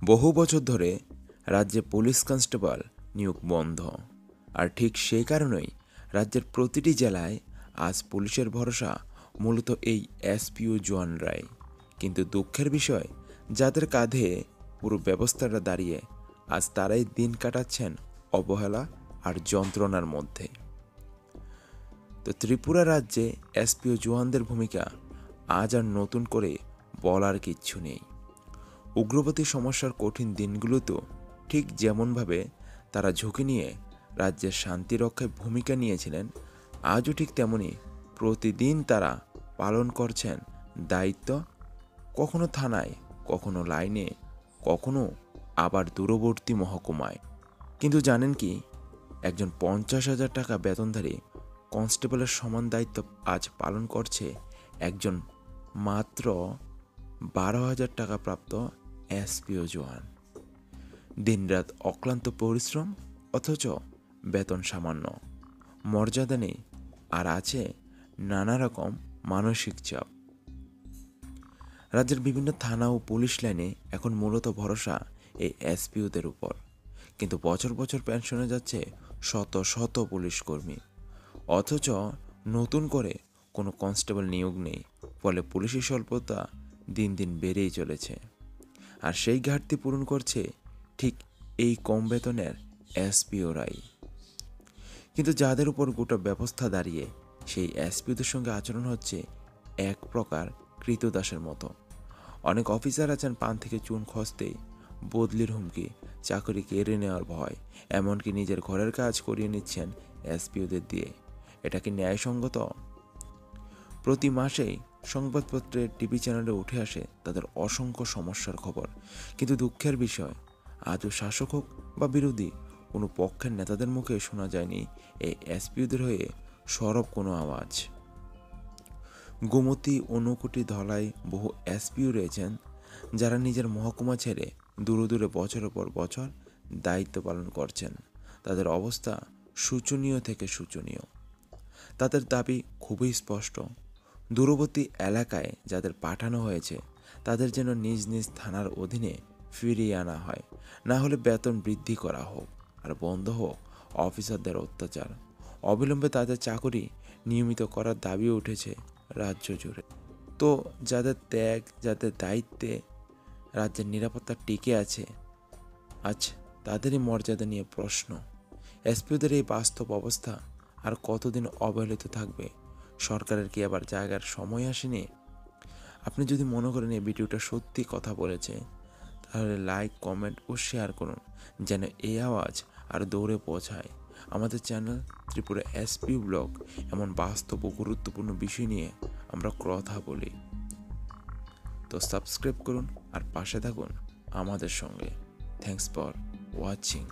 বহু বছর ধরে রাজ্যে পুলিশ কনস্টেবল নিয়োগ বন্ধ, আর ঠিক সেই কারণেই রাজ্যের প্রতিটি জেলায় আজ পুলিশের ভরসা মূলত এই এসপিও জওয়ানরাই। কিন্তু দুঃখের বিষয়, যাদের কাঁধে পুরো ব্যবস্থাটা দাঁড়িয়ে, আজ তারাই দিন কাটাচ্ছেন অবহেলা আর যন্ত্রণার মধ্যে। তো ত্রিপুরা রাজ্যে এসপিও জওয়ানদের ভূমিকা আজ আর নতুন করে বলার কিচ্ছু নেই। উগ্রপন্থী সমস্যার কঠিন দিনগুলোতেও ঠিক যেমনভাবে তারা ঝুঁকি নিয়ে রাজ্যের শান্তি রক্ষায় ভূমিকা নিয়েছিলেন, আজও ঠিক তেমনই প্রতিদিন তারা পালন করছেন দায়িত্ব, কখনো থানায়, কখনো লাইনে, কখনো আবার দূরবর্তী মহকুমায়। কিন্তু জানেন কি, একজন 50,000 টাকা বেতনধারী কনস্টেবলের সমান দায়িত্ব আজ পালন করছে একজন মাত্র 12,000 টাকা প্রাপ্ত এসপিও জওয়ান। দিনরাত অক্লান্ত পরিশ্রম, অথচ বেতন সামান্য, মর্যাদা নেই, আর আছে নানা রকম মানসিক চাপ। রাজ্যের বিভিন্ন থানা ও পুলিশ লাইনে এখন মূলত ভরসা এই এসপিওদের উপর। কিন্তু বছর বছর পেনশনে যাচ্ছে শত শত পুলিশ কর্মী, অথচ নতুন করে কোনো কনস্টেবল নিয়োগ নেই। ফলে পুলিশি স্বল্পতা দিন দিন বেড়েই চলেছে, আর সেই ঘাটতি পূরণ করছে ঠিক এই কম বেতনের এসপিওরাই। কিন্তু যাদের উপর গোটা ব্যবস্থা দাঁড়িয়ে, সেই এসপিওদের সঙ্গে আচরণ হচ্ছে এক প্রকার কৃতদাসের মতো। অনেক অফিসার আছেন পান থেকে চুন খসতেই বদলির হুমকি, চাকরি কেড়ে নেওয়ার ভয়, এমনকি নিজের ঘরের কাজ করিয়ে নিচ্ছেন এসপিওদের দিয়ে। এটা কি ন্যায়সঙ্গত? প্রতি মাসেই সংবাদপত্রের টিভি চ্যানেলে উঠে আসে তাদের অসংখ্য সমস্যার খবর, কিন্তু দুঃখের বিষয়, আজও শাসক হোক বা বিরোধী, কোনো পক্ষের নেতাদের মুখে শোনা যায়নি এই এসপিওদের হয়ে সরব কোনো আওয়াজ। গোমতী, ঊনকোটি, ধলাই বহু এসপিও রয়েছেন যারা নিজের মহকুমা ছেড়ে দূরে দূরে বছরের পর বছর দায়িত্ব পালন করছেন। তাদের অবস্থা শোচনীয় থেকে শোচনীয়। তাদের দাবি খুবই স্পষ্ট, দূরবর্তী এলাকায় যাদের পাঠানো হয়েছে তাদের যেন নিজ নিজ থানার অধীনে ফিরিয়ে আনা হয়, না হলে বেতন বৃদ্ধি করা হোক, আর বন্ধ হোক অফিসারদের অত্যাচার। অবিলম্বে তাদের চাকরি নিয়মিত করার দাবিও উঠেছে রাজ্য জুড়ে। তো যাদের ত্যাগ, যাদের দায়িত্বে রাজ্যের নিরাপত্তা টিকে আছে, আজ তাদেরই মর্যাদা নিয়ে প্রশ্ন। এসপিওদের এই বাস্তব অবস্থা আর কতদিন অবহেলিত থাকবে? সরকারের কি আবার জায়গার সময় আসেনি? আপনি যদি মনে করেন এই ভিডিওটা সত্যি কথা বলেছে, তাহলে লাইক, কমেন্ট ও শেয়ার করুন, যেন এই আওয়াজ আর দৌড়ে পৌঁছায়। আমাদের চ্যানেল ত্রিপুরা এসপি ব্লগ এমন বাস্তব ও গুরুত্বপূর্ণ বিষয় নিয়ে আমরা কথা বলি। তো সাবস্ক্রাইব করুন আর পাশে থাকুন আমাদের সঙ্গে। Thanks for watching.